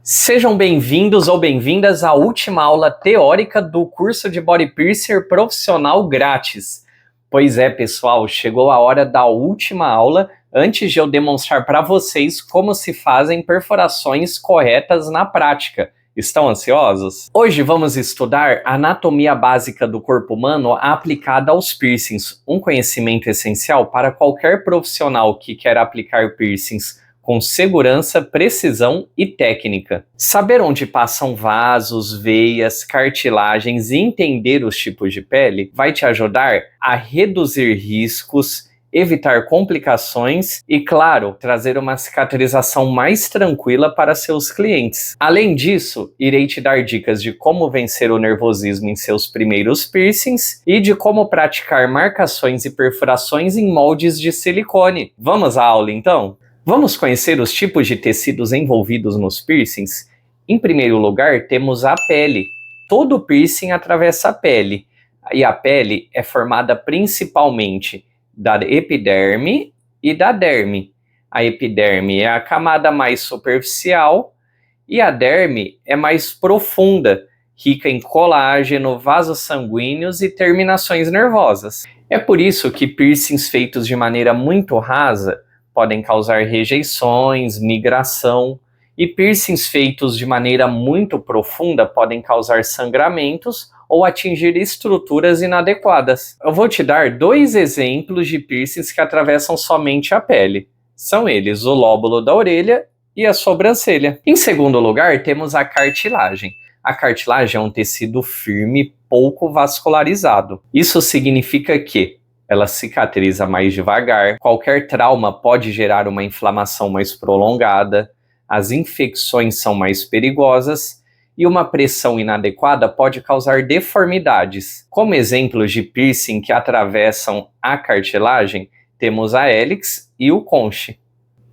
Sejam bem-vindos ou bem-vindas à última aula teórica do curso de Body Piercer profissional grátis. Pois é, pessoal, chegou a hora da última aula antes de eu demonstrar para vocês como se fazem perfurações corretas na prática. Estão ansiosos? Hoje vamos estudar a anatomia básica do corpo humano aplicada aos piercings, um conhecimento essencial para qualquer profissional que quer aplicar piercings com segurança, precisão e técnica. Saber onde passam vasos, veias, cartilagens e entender os tipos de pele vai te ajudar a reduzir riscos, evitar complicações e, claro, trazer uma cicatrização mais tranquila para seus clientes. Além disso, irei te dar dicas de como vencer o nervosismo em seus primeiros piercings e de como praticar marcações e perfurações em moldes de silicone. Vamos à aula então? Vamos conhecer os tipos de tecidos envolvidos nos piercings? Em primeiro lugar, temos a pele. Todo piercing atravessa a pele, e a pele é formada principalmente da epiderme e da derme. A epiderme é a camada mais superficial e a derme é mais profunda, rica em colágeno, vasos sanguíneos e terminações nervosas. É por isso que piercings feitos de maneira muito rasa podem causar rejeições, migração, e piercings feitos de maneira muito profunda podem causar sangramentos ou atingir estruturas inadequadas. Eu vou te dar dois exemplos de piercings que atravessam somente a pele. São eles o lóbulo da orelha e a sobrancelha. Em segundo lugar, temos a cartilagem. A cartilagem é um tecido firme, pouco vascularizado. Isso significa que ela cicatriza mais devagar, qualquer trauma pode gerar uma inflamação mais prolongada, as infecções são mais perigosas e uma pressão inadequada pode causar deformidades. Como exemplos de piercing que atravessam a cartilagem, temos a hélix e o conche.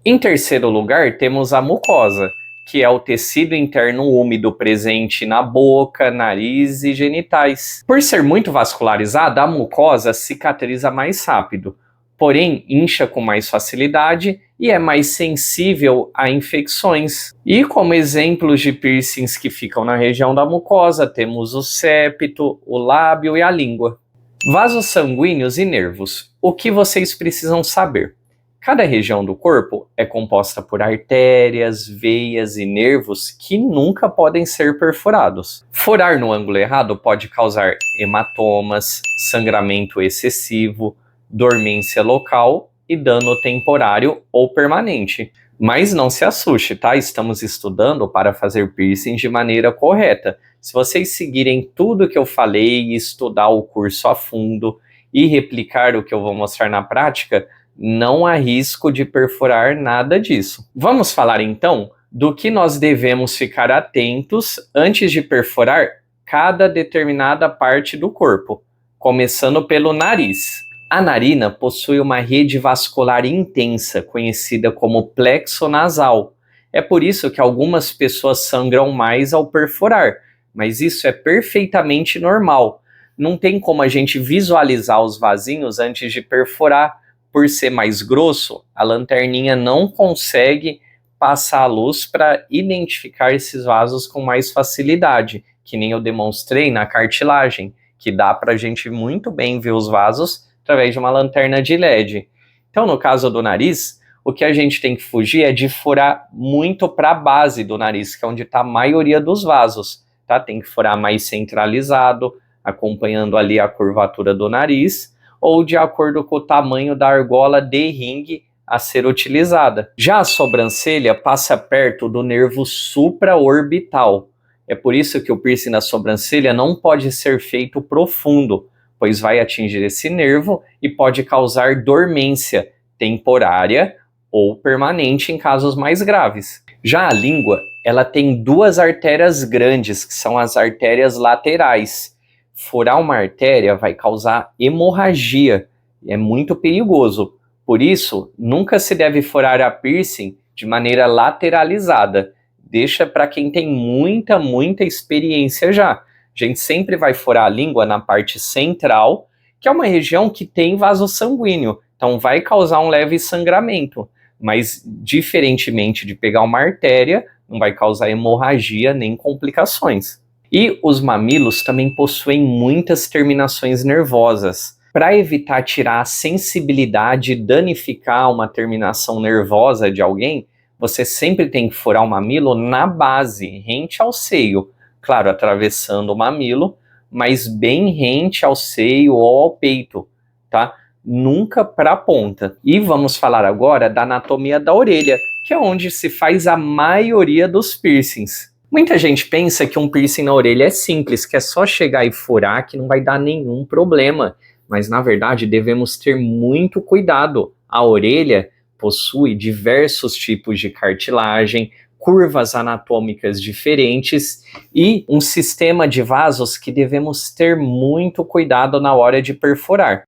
Em terceiro lugar, temos a mucosa, que é o tecido interno úmido presente na boca, nariz e genitais. Por ser muito vascularizada, a mucosa cicatriza mais rápido, porém incha com mais facilidade e é mais sensível a infecções. E como exemplos de piercings que ficam na região da mucosa, temos o septo, o lábio e a língua. Vasos sanguíneos e nervos. O que vocês precisam saber? Cada região do corpo é composta por artérias, veias e nervos que nunca podem ser perfurados. Furar no ângulo errado pode causar hematomas, sangramento excessivo, dormência local e dano temporário ou permanente. Mas não se assuste, tá? Estamos estudando para fazer piercing de maneira correta. Se vocês seguirem tudo que eu falei, estudar o curso a fundo e replicar o que eu vou mostrar na prática, não há risco de perfurar nada disso. Vamos falar então do que nós devemos ficar atentos antes de perfurar cada determinada parte do corpo, começando pelo nariz. A narina possui uma rede vascular intensa, conhecida como plexo nasal. É por isso que algumas pessoas sangram mais ao perfurar, mas isso é perfeitamente normal. Não tem como a gente visualizar os vasinhos antes de perfurar. Por ser mais grosso, a lanterninha não consegue passar a luz para identificar esses vasos com mais facilidade, que nem eu demonstrei na cartilagem, que dá para a gente muito bem ver os vasos através de uma lanterna de LED. Então, no caso do nariz, o que a gente tem que fugir é de furar muito para a base do nariz, que é onde está a maioria dos vasos, tá? Tem que furar mais centralizado, acompanhando ali a curvatura do nariz, ou de acordo com o tamanho da argola de ringue a ser utilizada. Já a sobrancelha passa perto do nervo supraorbital. É por isso que o piercing na sobrancelha não pode ser feito profundo, pois vai atingir esse nervo e pode causar dormência temporária ou permanente em casos mais graves. Já a língua, ela tem duas artérias grandes, que são as artérias laterais. Furar uma artéria vai causar hemorragia, é muito perigoso. Por isso, nunca se deve furar a piercing de maneira lateralizada. Deixa para quem tem muita experiência já. A gente sempre vai furar a língua na parte central, que é uma região que tem vaso sanguíneo, então vai causar um leve sangramento. mas diferentemente de pegar uma artéria, não vai causar hemorragia nem complicações. E os mamilos também possuem muitas terminações nervosas. Para evitar tirar a sensibilidade e danificar uma terminação nervosa de alguém, você sempre tem que furar o mamilo na base, rente ao seio. Claro, atravessando o mamilo, mas bem rente ao seio ou ao peito, tá? Nunca para a ponta. E vamos falar agora da anatomia da orelha, que é onde se faz a maioria dos piercings. Muita gente pensa que um piercing na orelha é simples, que é só chegar e furar que não vai dar nenhum problema. Mas na verdade devemos ter muito cuidado. A orelha possui diversos tipos de cartilagem, curvas anatômicas diferentes e um sistema de vasos que devemos ter muito cuidado na hora de perfurar.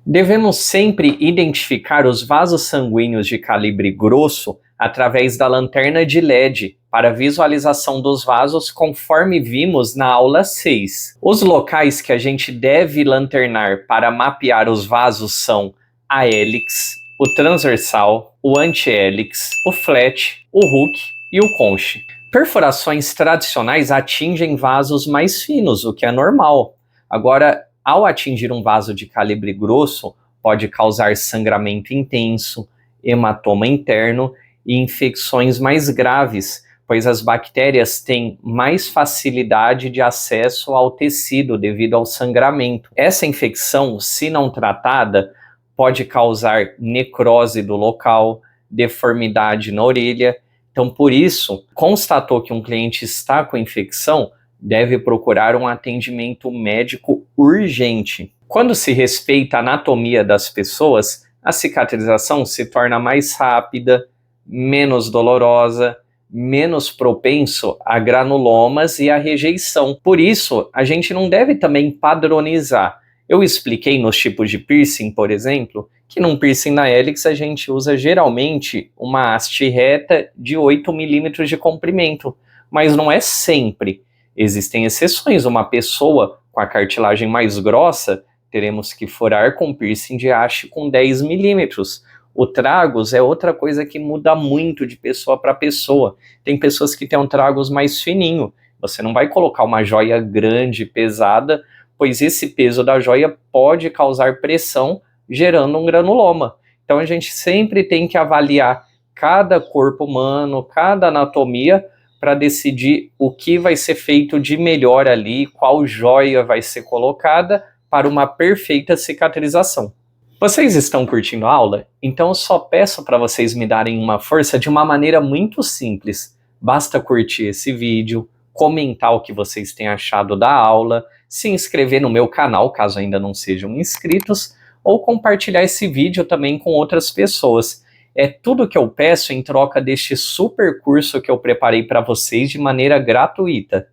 Devemos sempre identificar os vasos sanguíneos de calibre grosso através da lanterna de LED para visualização dos vasos, conforme vimos na aula 6. Os locais que a gente deve lanternar para mapear os vasos são a hélix, o transversal, o anti-hélix, o flat, o hook e o conche. Perfurações tradicionais atingem vasos mais finos, o que é normal. Agora, ao atingir um vaso de calibre grosso, pode causar sangramento intenso, hematoma interno e infecções mais graves, pois as bactérias têm mais facilidade de acesso ao tecido devido ao sangramento. Essa infecção, se não tratada, pode causar necrose do local, deformidade na orelha. Então, por isso, constatou que um cliente está com infecção, deve procurar um atendimento médico urgente. Quando se respeita a anatomia das pessoas, a cicatrização se torna mais rápida, menos dolorosa, menos propenso a granulomas e a rejeição. Por isso, a gente não deve também padronizar. Eu expliquei nos tipos de piercing, por exemplo, que num piercing na hélix a gente usa geralmente uma haste reta de 8 milímetros de comprimento, mas não é sempre. Existem exceções, uma pessoa com a cartilagem mais grossa, teremos que furar com piercing de haste com 10 milímetros. O tragus é outra coisa que muda muito de pessoa para pessoa. Tem pessoas que têm um tragus mais fininho. Você não vai colocar uma joia grande, pesada, pois esse peso da joia pode causar pressão, gerando um granuloma. Então a gente sempre tem que avaliar cada corpo humano, cada anatomia, para decidir o que vai ser feito de melhor ali, qual joia vai ser colocada para uma perfeita cicatrização. Vocês estão curtindo a aula? Então eu só peço para vocês me darem uma força de uma maneira muito simples. Basta curtir esse vídeo, comentar o que vocês têm achado da aula, se inscrever no meu canal, caso ainda não sejam inscritos, ou compartilhar esse vídeo também com outras pessoas. É tudo que eu peço em troca deste super curso que eu preparei para vocês de maneira gratuita.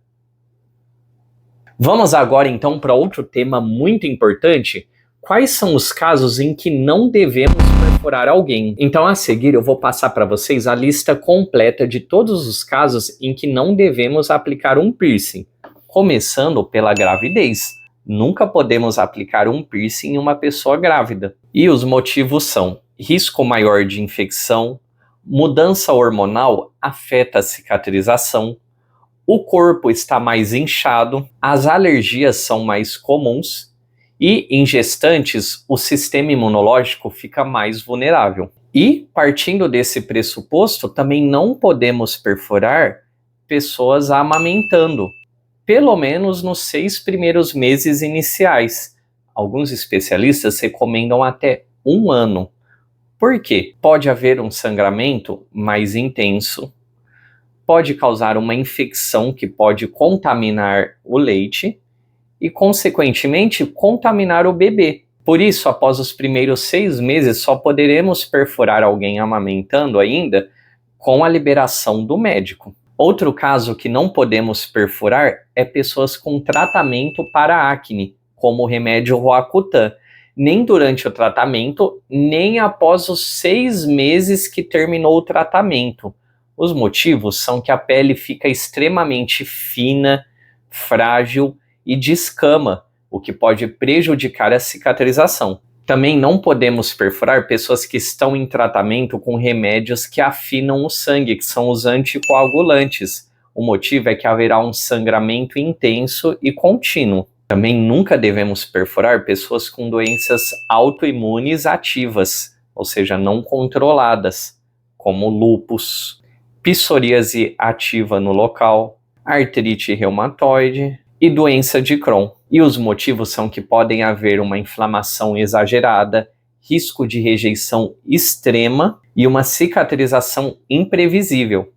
Vamos agora então para outro tema muito importante. Quais são os casos em que não devemos perfurar alguém? Então a seguir eu vou passar para vocês a lista completa de todos os casos em que não devemos aplicar um piercing. Começando pela gravidez. Nunca podemos aplicar um piercing em uma pessoa grávida. E os motivos são: risco maior de infecção, mudança hormonal afeta a cicatrização, o corpo está mais inchado, as alergias são mais comuns e, em gestantes, o sistema imunológico fica mais vulnerável. E, partindo desse pressuposto, também não podemos perfurar pessoas amamentando, pelo menos nos 6 primeiros meses iniciais. Alguns especialistas recomendam até 1 ano. Por quê? Pode haver um sangramento mais intenso, pode causar uma infecção que pode contaminar o leite e, consequentemente, contaminar o bebê. Por isso, após os primeiros 6 meses, só poderemos perfurar alguém amamentando ainda com a liberação do médico. Outro caso que não podemos perfurar é pessoas com tratamento para acne, como o remédio Roacutan, nem durante o tratamento, nem após os 6 meses que terminou o tratamento. Os motivos são que a pele fica extremamente fina, frágil e descama, o que pode prejudicar a cicatrização. Também não podemos perfurar pessoas que estão em tratamento com remédios que afinam o sangue, que são os anticoagulantes. O motivo é que haverá um sangramento intenso e contínuo. Também nunca devemos perfurar pessoas com doenças autoimunes ativas, ou seja, não controladas, como lúpus, psoríase ativa no local, artrite reumatoide e doença de Crohn. E os motivos são que podem haver uma inflamação exagerada, risco de rejeição extrema e uma cicatrização imprevisível.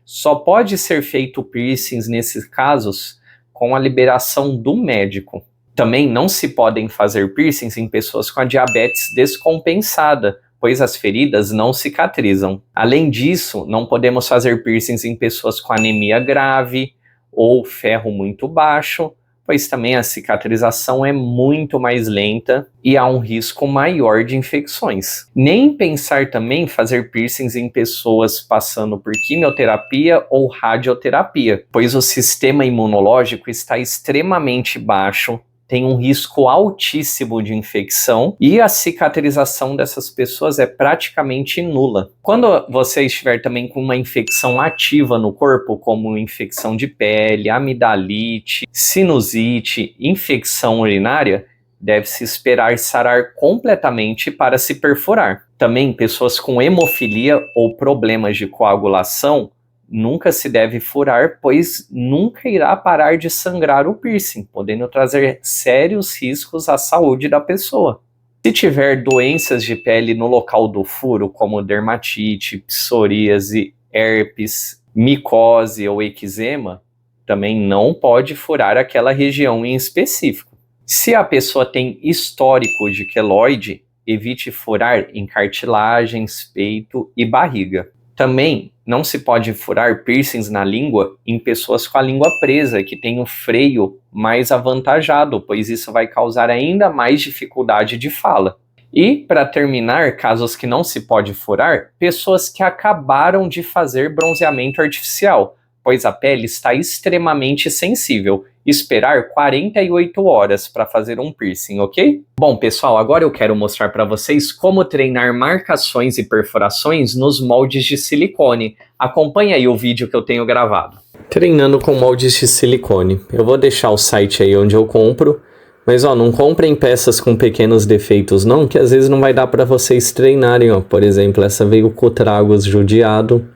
Só pode ser feito piercings nesses casos com a liberação do médico. Também não se podem fazer piercings em pessoas com a diabetes descompensada, pois as feridas não cicatrizam. Além disso, não podemos fazer piercings em pessoas com anemia grave ou ferro muito baixo, pois também a cicatrização é muito mais lenta e há um risco maior de infecções. Nem pensar também em fazer piercings em pessoas passando por quimioterapia ou radioterapia, pois o sistema imunológico está extremamente baixo, tem um risco altíssimo de infecção e a cicatrização dessas pessoas é praticamente nula. Quando você estiver também com uma infecção ativa no corpo, como infecção de pele, amidalite, sinusite, infecção urinária, deve-se esperar sarar completamente para se perfurar. Também pessoas com hemofilia ou problemas de coagulação nunca se deve furar, pois nunca irá parar de sangrar o piercing, podendo trazer sérios riscos à saúde da pessoa. Se tiver doenças de pele no local do furo, como dermatite, psoríase, herpes, micose ou eczema, também não pode furar aquela região em específico. Se a pessoa tem histórico de queloide, evite furar em cartilagens, peito e barriga. Também não se pode furar piercings na língua em pessoas com a língua presa, que tem o freio mais avantajado, pois isso vai causar ainda mais dificuldade de fala. E, para terminar, casos que não se pode furar, pessoas que acabaram de fazer bronzeamento artificial, pois a pele está extremamente sensível. Esperar 48 horas para fazer um piercing, ok? Bom, pessoal, agora eu quero mostrar para vocês como treinar marcações e perfurações nos moldes de silicone. Acompanhe aí o vídeo que eu tenho gravado. Treinando com moldes de silicone. Eu vou deixar o site aí onde eu compro, mas ó, não comprem peças com pequenos defeitos não, que às vezes não vai dar para vocês treinarem, ó. Por exemplo, essa veio com o tragos judiado.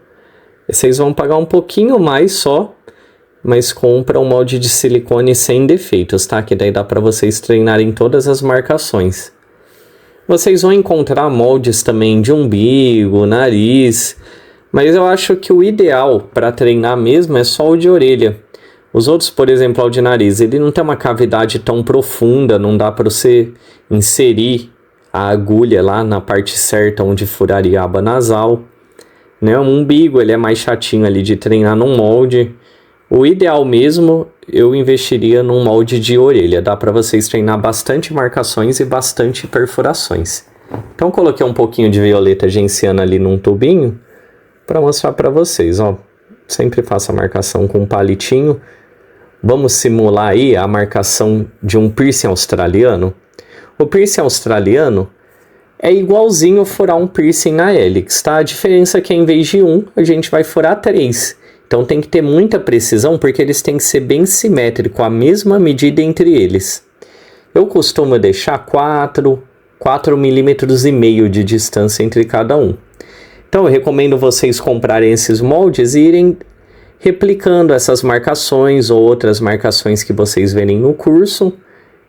Vocês vão pagar um pouquinho mais só, mas compra um molde de silicone sem defeitos, tá? Que daí dá para vocês treinarem todas as marcações. Vocês vão encontrar moldes também de umbigo, nariz, mas eu acho que o ideal para treinar mesmo é só o de orelha. Os outros, por exemplo, o de nariz, ele não tem uma cavidade tão profunda, não dá para você inserir a agulha lá na parte certa onde furaria a aba nasal. Né? O umbigo, ele é mais chatinho ali de treinar num molde. O ideal mesmo, eu investiria num molde de orelha. Dá para vocês treinar bastante marcações e bastante perfurações. Então coloquei um pouquinho de violeta genciana ali num tubinho para mostrar para vocês. Ó. Sempre faço a marcação com um palitinho. Vamos simular aí a marcação de um piercing australiano. O piercing australiano é igualzinho furar um piercing na hélix, tá? A diferença é que em vez de um, a gente vai furar 3. Então tem que ter muita precisão, porque eles têm que ser bem simétricos, a mesma medida entre eles. Eu costumo deixar 4,5 milímetros de distância entre cada um. Então eu recomendo vocês comprarem esses moldes e irem replicando essas marcações ou outras marcações que vocês verem no curso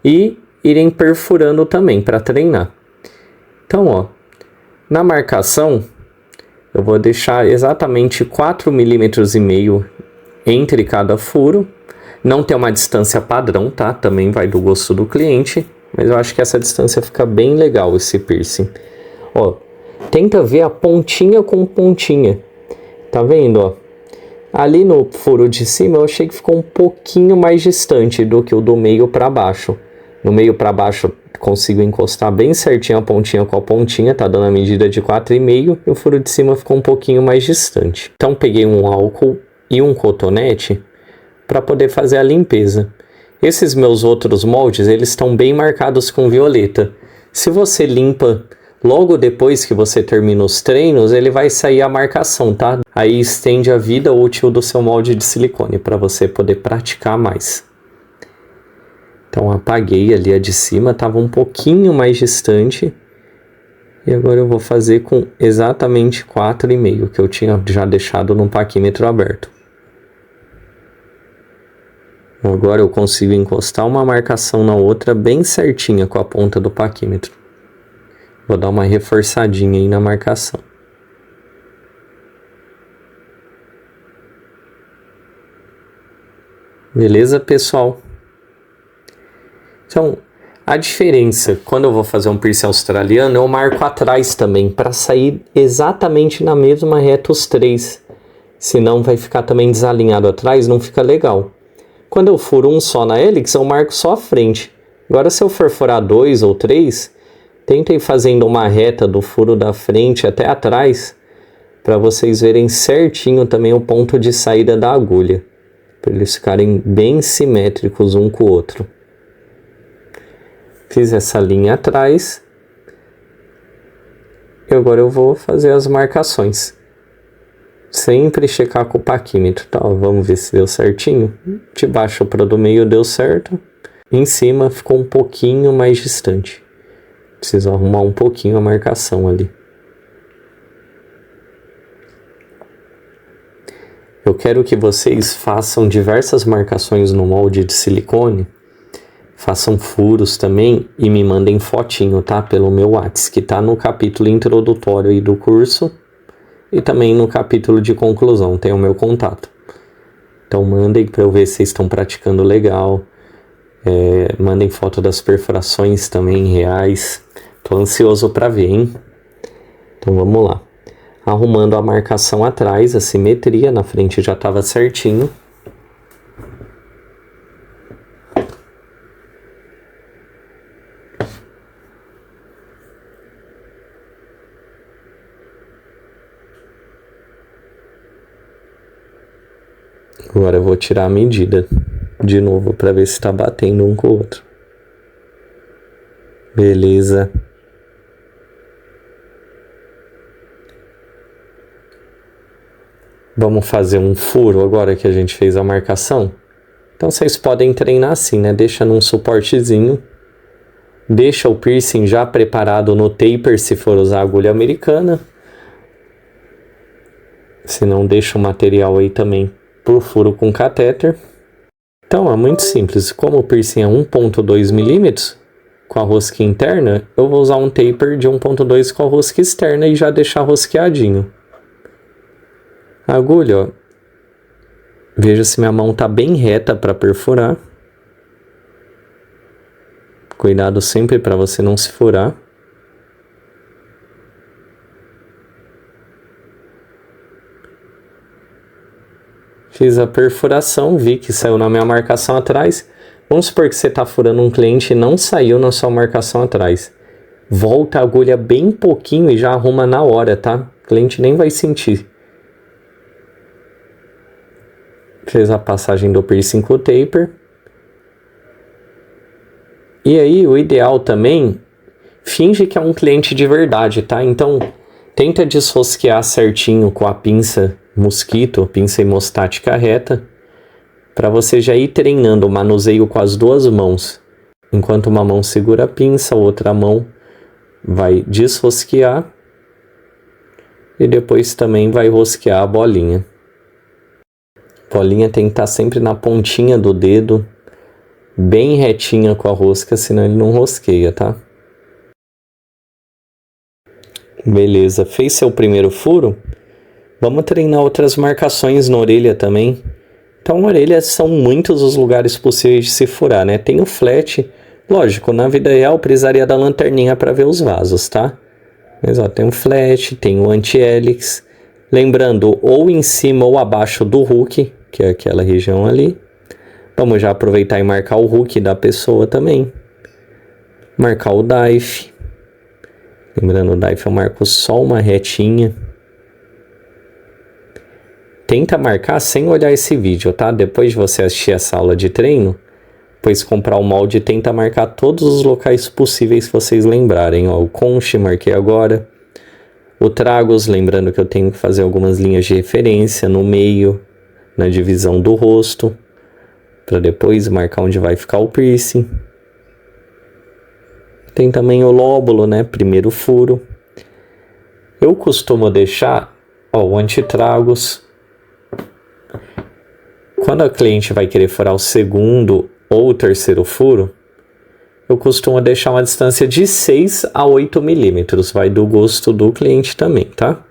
e irem perfurando também para treinar. Então, ó, na marcação, eu vou deixar exatamente 4,5 milímetros entre cada furo. Não tem uma distância padrão, tá? Também vai do gosto do cliente, mas eu acho que essa distância fica bem legal, esse piercing. Ó, tenta ver a pontinha com pontinha. Tá vendo, ó? Ali no furo de cima eu achei que ficou um pouquinho mais distante do que o do meio para baixo. No meio para baixo consigo encostar bem certinho a pontinha com a pontinha, tá dando a medida de 4,5 e o furo de cima ficou um pouquinho mais distante. Então peguei um álcool e um cotonete para poder fazer a limpeza. Esses meus outros moldes, eles estão bem marcados com violeta. Se você limpa logo depois que você termina os treinos, ele vai sair a marcação, tá? Aí estende a vida útil do seu molde de silicone para você poder praticar mais. Então apaguei ali a de cima, estava um pouquinho mais distante. E agora eu vou fazer com exatamente 4,5 que eu tinha já deixado no paquímetro aberto. Agora eu consigo encostar uma marcação na outra bem certinha com a ponta do paquímetro. Vou dar uma reforçadinha aí na marcação. Beleza, pessoal? Então, a diferença, quando eu vou fazer um piercing australiano, eu marco atrás também, para sair exatamente na mesma reta os três. Senão vai ficar também desalinhado atrás, não fica legal. Quando eu furo um só na hélix, eu marco só a frente. Agora, se eu for furar 2 ou 3, tentem fazendo uma reta do furo da frente até atrás, para vocês verem certinho também o ponto de saída da agulha, para eles ficarem bem simétricos um com o outro. Fiz essa linha atrás. E agora eu vou fazer as marcações. Sempre checar com o paquímetro, tá? Vamos ver se deu certinho. De baixo para do meio deu certo. Em cima ficou um pouquinho mais distante. Preciso arrumar um pouquinho a marcação ali. Eu quero que vocês façam diversas marcações no molde de silicone. Façam furos também e me mandem fotinho, tá? Pelo meu WhatsApp, que tá no capítulo introdutório aí do curso. E também no capítulo de conclusão, tem o meu contato. Então mandem para eu ver se vocês estão praticando legal. Mandem foto das perfurações também reais. Tô ansioso para ver, hein? Então vamos lá. Arrumando a marcação atrás, a simetria na frente já estava certinho. Agora eu vou tirar a medida de novo para ver se está batendo um com o outro. Beleza. Vamos fazer um furo agora que a gente fez a marcação? Então vocês podem treinar assim, né? Deixa num suportezinho. Deixa o piercing já preparado no taper se for usar agulha americana. Se não, deixa o material aí também pro furo com catéter. Então é muito simples. Como o piercing é 1,2 milímetros com a rosca interna, eu vou usar um taper de 1,2 com a rosca externa e já deixar rosqueadinho. A agulha, ó, veja se minha mão tá bem reta para perfurar. Cuidado sempre para você não se furar. Fiz a perfuração, vi que saiu na minha marcação atrás. Vamos supor que você está furando um cliente e não saiu na sua marcação atrás. Volta a agulha bem pouquinho e já arruma na hora, tá? O cliente nem vai sentir. Fez a passagem do piercing com o taper. E aí, o ideal também, finge que é um cliente de verdade, tá? Então, tenta desrosquear certinho com a pinça mosquito, pinça hemostática reta, para você já ir treinando o manuseio com as duas mãos. Enquanto uma mão segura a pinça, a outra mão vai desrosquear e depois também vai rosquear a bolinha. A bolinha tem que estar sempre na pontinha do dedo, bem retinha com a rosca, senão ele não rosqueia, tá? Beleza, fez seu primeiro furo? Vamos treinar outras marcações na orelha também. Então, orelha são muitos os lugares possíveis de se furar, né? Tem o flat, lógico, na vida real precisaria da lanterninha para ver os vasos, tá? Mas ó, tem o flat, tem o anti-hélix. Lembrando, ou em cima ou abaixo do hook, que é aquela região ali. Vamos já aproveitar e marcar o hook da pessoa também. Marcar o dive. Lembrando, o dive eu marco só uma retinha. Tenta marcar sem olhar esse vídeo, tá? Depois de você assistir essa aula de treino, Depois comprar o molde, tenta marcar todos os locais possíveis que vocês lembrarem. Ó, o conche, marquei agora. O tragus, lembrando que eu tenho que fazer algumas linhas de referência no meio, na divisão do rosto, para depois marcar onde vai ficar o piercing. Tem também o lóbulo, né? Primeiro furo. Eu costumo deixar, ó, o antitragus. Quando a cliente vai querer furar o segundo ou o terceiro furo, eu costumo deixar uma distância de 6 a 8 milímetros. Vai do gosto do cliente também, tá?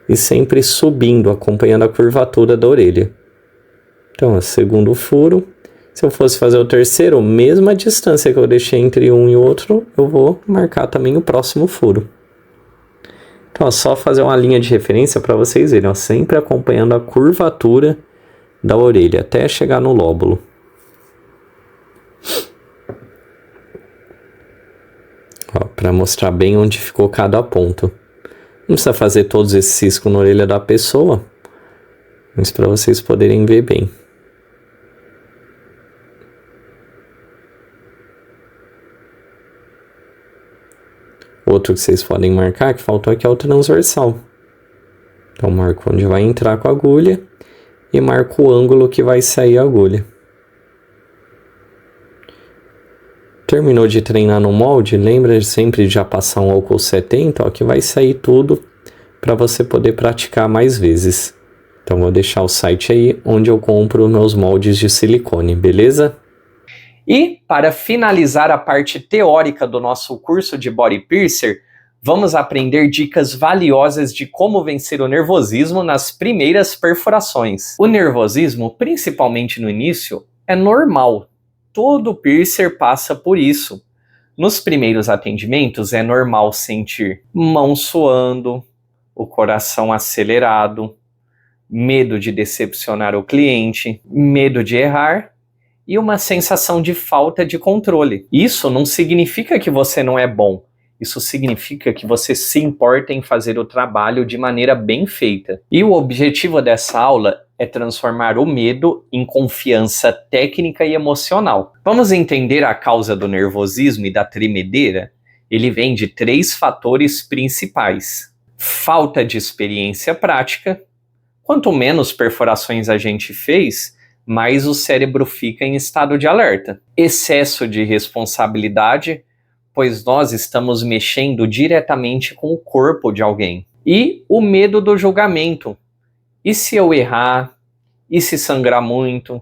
E sempre subindo, acompanhando a curvatura da orelha. Então, ó, segundo furo. Se eu fosse fazer o terceiro, mesma distância que eu deixei entre um e outro, eu vou marcar também o próximo furo. Então, é só fazer uma linha de referência para vocês verem, ó, sempre acompanhando a curvatura da orelha, até chegar no lóbulo. Para mostrar bem onde ficou cada ponto. Não precisa fazer todos esses ciscos na orelha da pessoa, mas para vocês poderem ver bem. Outro que vocês podem marcar, que faltou aqui, é o transversal. Então, marco onde vai entrar com a agulha e marco o ângulo que vai sair a agulha. Terminou de treinar no molde, lembra sempre de já passar um álcool 70, ó, que vai sair tudo para você poder praticar mais vezes. Então, vou deixar o site aí onde eu compro meus moldes de silicone, beleza? E, para finalizar a parte teórica do nosso curso de Body Piercer, vamos aprender dicas valiosas de como vencer o nervosismo nas primeiras perfurações. O nervosismo, principalmente no início, é normal. Todo piercer passa por isso. Nos primeiros atendimentos, é normal sentir mão suando, o coração acelerado, medo de decepcionar o cliente, medo de errar, e uma sensação de falta de controle. Isso não significa que você não é bom. Isso significa que você se importa em fazer o trabalho de maneira bem feita. E o objetivo dessa aula é transformar o medo em confiança técnica e emocional. Vamos entender a causa do nervosismo e da tremedeira? Ele vem de 3 fatores principais. Falta de experiência prática. Quanto menos perfurações a gente fez, mais o cérebro fica em estado de alerta. Excesso de responsabilidade, pois nós estamos mexendo diretamente com o corpo de alguém. E o medo do julgamento. E se eu errar? E se sangrar muito?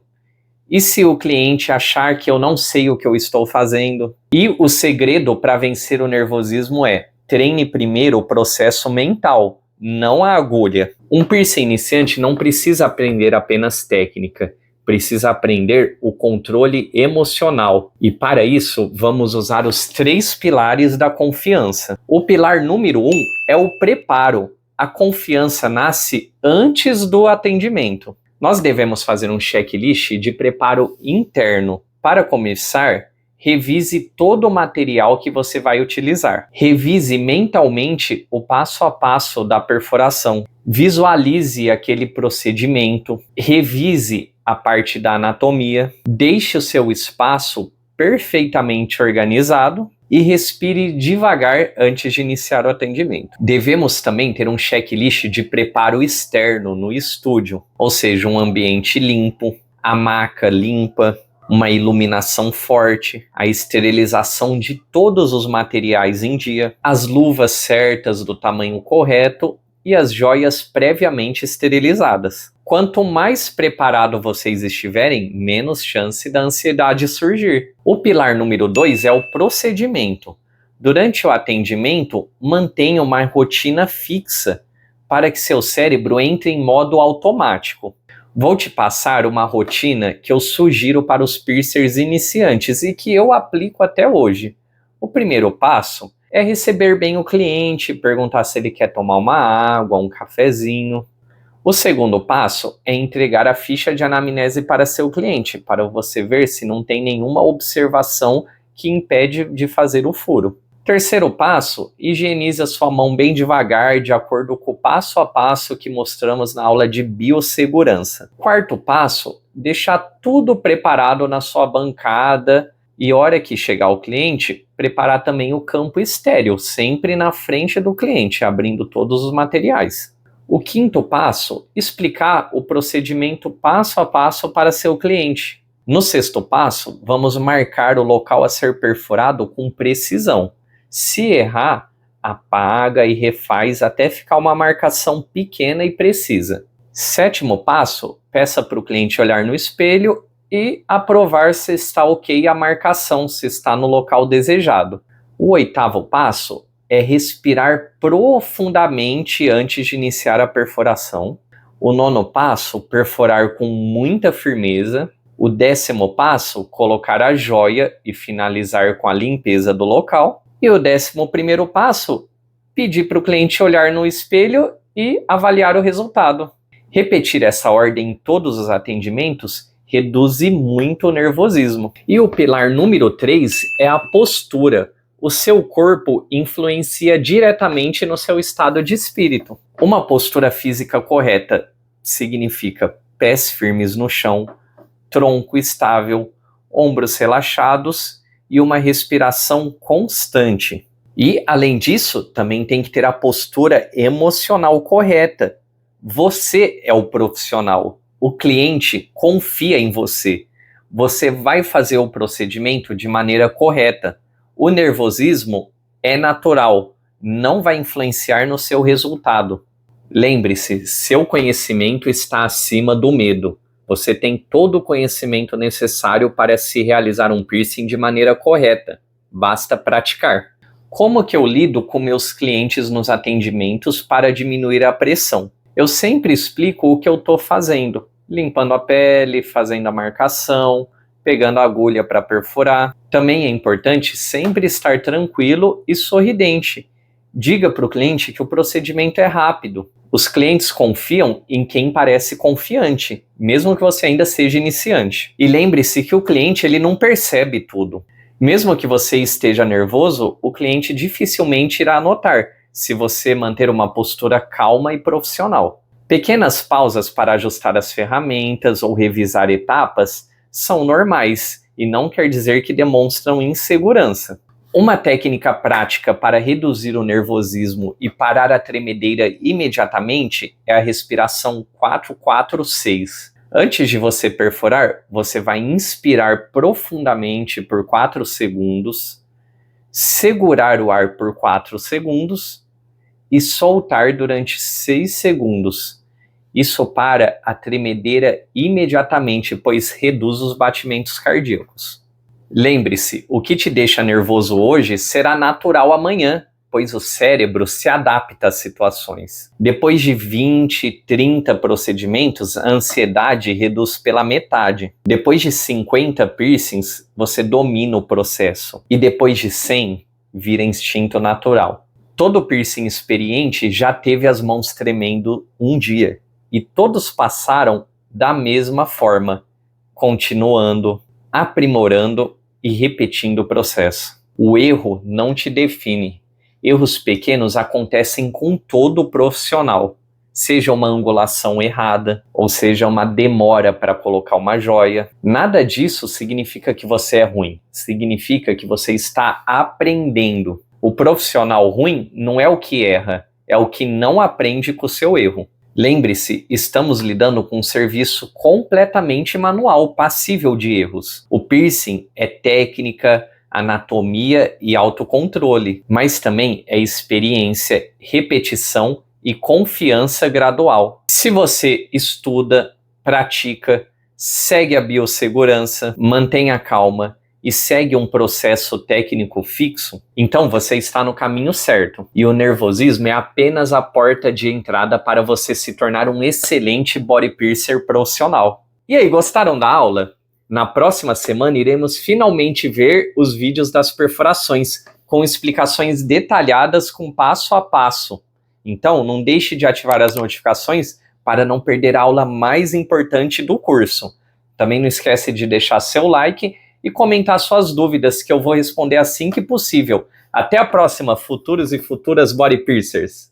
E se o cliente achar que eu não sei o que eu estou fazendo? E o segredo para vencer o nervosismo é: treine primeiro o processo mental, não a agulha. Um piercing iniciante não precisa aprender apenas técnica. Precisa aprender o controle emocional. E para isso, vamos usar os 3 pilares da confiança. O pilar número 1 é o preparo. A confiança nasce antes do atendimento. Nós devemos fazer um checklist de preparo interno. Para começar, revise todo o material que você vai utilizar. Revise mentalmente o passo a passo da perfuração. Visualize aquele procedimento. Revise a parte da anatomia, deixe o seu espaço perfeitamente organizado e respire devagar antes de iniciar o atendimento. Devemos também ter um checklist de preparo externo no estúdio, ou seja, um ambiente limpo, a maca limpa, uma iluminação forte, a esterilização de todos os materiais em dia, as luvas certas do tamanho correto e as joias previamente esterilizadas. Quanto mais preparado vocês estiverem, menos chance da ansiedade surgir. O pilar número 2 é o procedimento. Durante o atendimento, mantenha uma rotina fixa para que seu cérebro entre em modo automático. Vou te passar uma rotina que eu sugiro para os piercers iniciantes e que eu aplico até hoje. O primeiro passo é receber bem o cliente, perguntar se ele quer tomar uma água, um cafezinho. O segundo passo é entregar a ficha de anamnese para seu cliente, para você ver se não tem nenhuma observação que impede de fazer o furo. Terceiro passo, higienize a sua mão bem devagar, de acordo com o passo a passo que mostramos na aula de biossegurança. Quarto passo, deixar tudo preparado na sua bancada e, hora que chegar o cliente, preparar também o campo estéril, sempre na frente do cliente, abrindo todos os materiais. O quinto passo, explicar o procedimento passo a passo para seu cliente. No sexto passo, vamos marcar o local a ser perfurado com precisão. Se errar, apaga e refaz até ficar uma marcação pequena e precisa. Sétimo passo, peça para o cliente olhar no espelho e aprovar se está ok a marcação, se está no local desejado. O oitavo passo é respirar profundamente antes de iniciar a perfuração. O nono passo, perfurar com muita firmeza. O 10º passo, colocar a joia e finalizar com a limpeza do local. E o 11º passo, pedir para o cliente olhar no espelho e avaliar o resultado. Repetir essa ordem em todos os atendimentos reduz muito o nervosismo. E o pilar número 3 é a postura. O seu corpo influencia diretamente no seu estado de espírito. Uma postura física correta significa pés firmes no chão, tronco estável, ombros relaxados e uma respiração constante. E, além disso, também tem que ter a postura emocional correta. Você é o profissional. O cliente confia em você. Você vai fazer o procedimento de maneira correta. O nervosismo é natural, não vai influenciar no seu resultado. Lembre-se, seu conhecimento está acima do medo. Você tem todo o conhecimento necessário para se realizar um piercing de maneira correta. Basta praticar. Como que eu lido com meus clientes nos atendimentos para diminuir a pressão? Eu sempre explico o que eu estou fazendo. Limpando a pele, fazendo a marcação, pegando a agulha para perfurar. Também é importante sempre estar tranquilo e sorridente. Diga para o cliente que o procedimento é rápido. Os clientes confiam em quem parece confiante, mesmo que você ainda seja iniciante. E lembre-se que o cliente ele não percebe tudo. Mesmo que você esteja nervoso, o cliente dificilmente irá notar, se você manter uma postura calma e profissional. Pequenas pausas para ajustar as ferramentas ou revisar etapas são normais e não quer dizer que demonstram insegurança. Uma técnica prática para reduzir o nervosismo e parar a tremedeira imediatamente é a respiração 4-4-6. Antes de você perfurar, você vai inspirar profundamente por 4 segundos, segurar o ar por 4 segundos e soltar durante 6 segundos. Isso para a tremedeira imediatamente, pois reduz os batimentos cardíacos. Lembre-se, o que te deixa nervoso hoje será natural amanhã, pois o cérebro se adapta às situações. Depois de 20, 30 procedimentos, a ansiedade reduz pela metade. Depois de 50 piercings, você domina o processo. E depois de 100, vira instinto natural. Todo piercing experiente já teve as mãos tremendo um dia. E todos passaram da mesma forma, continuando, aprimorando e repetindo o processo. O erro não te define. Erros pequenos acontecem com todo profissional, seja uma angulação errada, ou seja uma demora para colocar uma joia. Nada disso significa que você é ruim, significa que você está aprendendo. O profissional ruim não é o que erra, é o que não aprende com o seu erro. Lembre-se, estamos lidando com um serviço completamente manual, passível de erros. O piercing é técnica, anatomia e autocontrole, mas também é experiência, repetição e confiança gradual. Se você estuda, pratica, segue a biossegurança, mantenha calma e segue um processo técnico fixo, então você está no caminho certo. E o nervosismo é apenas a porta de entrada para você se tornar um excelente body piercer profissional. E aí, gostaram da aula? Na próxima semana iremos finalmente ver os vídeos das perfurações, com explicações detalhadas com passo a passo. Então, não deixe de ativar as notificações para não perder a aula mais importante do curso. Também não esquece de deixar seu like e comentar suas dúvidas, que eu vou responder assim que possível. Até a próxima, futuros e futuras body piercers!